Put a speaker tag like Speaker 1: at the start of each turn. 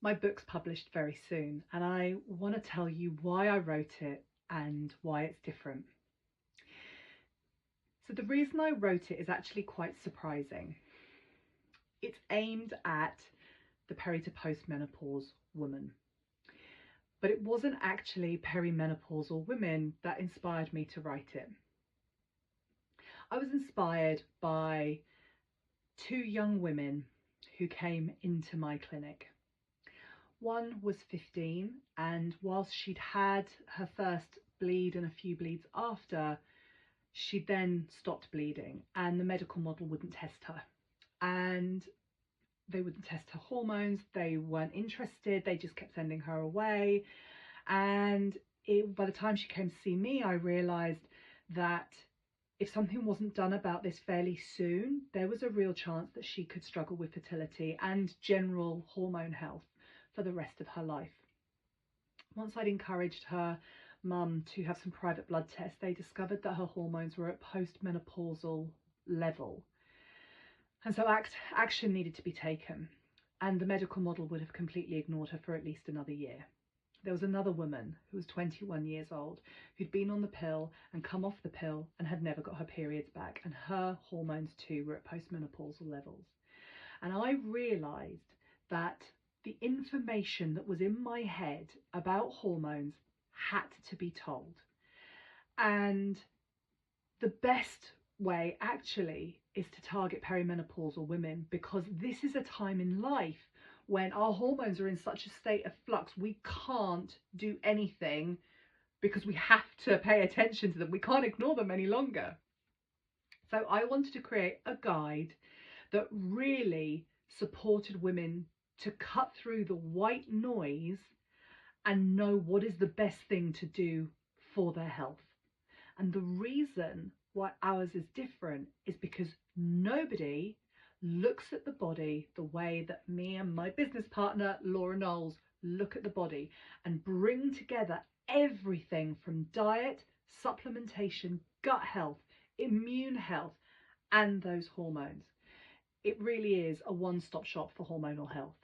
Speaker 1: My book's published very soon, and I want to tell you why I wrote it and why it's different. So, the reason I wrote it is actually quite surprising. It's aimed at the peri to postmenopause woman, but it wasn't actually perimenopausal women that inspired me to write it. I was inspired by two young women who came into my clinic. One was 15, and whilst she'd had her first bleed and a few bleeds after, she then stopped bleeding, and the medical model wouldn't test her. And they wouldn't test her hormones, they weren't interested, they just kept sending her away. And by the time she came to see me, I realised that if something wasn't done about this fairly soon, there was a real chance that she could struggle with fertility and general hormone health for the rest of her life. Once I'd encouraged her mum to have some private blood tests, they discovered that her hormones were at postmenopausal level. And so action needed to be taken, and the medical model would have completely ignored her for at least another year. There was another woman who was 21 years old who'd been on the pill and come off the pill and had never got her periods back, and her hormones too were at postmenopausal levels. And I realised that the information that was in my head about hormones had to be told. And the best way actually is to target perimenopausal women, because this is a time in life when our hormones are in such a state of flux, we can't do anything because we have to pay attention to them. We can't ignore them any longer. So I wanted to create a guide that really supported women to cut through the white noise and know what is the best thing to do for their health. And the reason why ours is different is because nobody looks at the body the way that me and my business partner, Laura Knowles, look at the body and bring together everything from diet, supplementation, gut health, immune health, and those hormones. It really is a one-stop shop for hormonal health.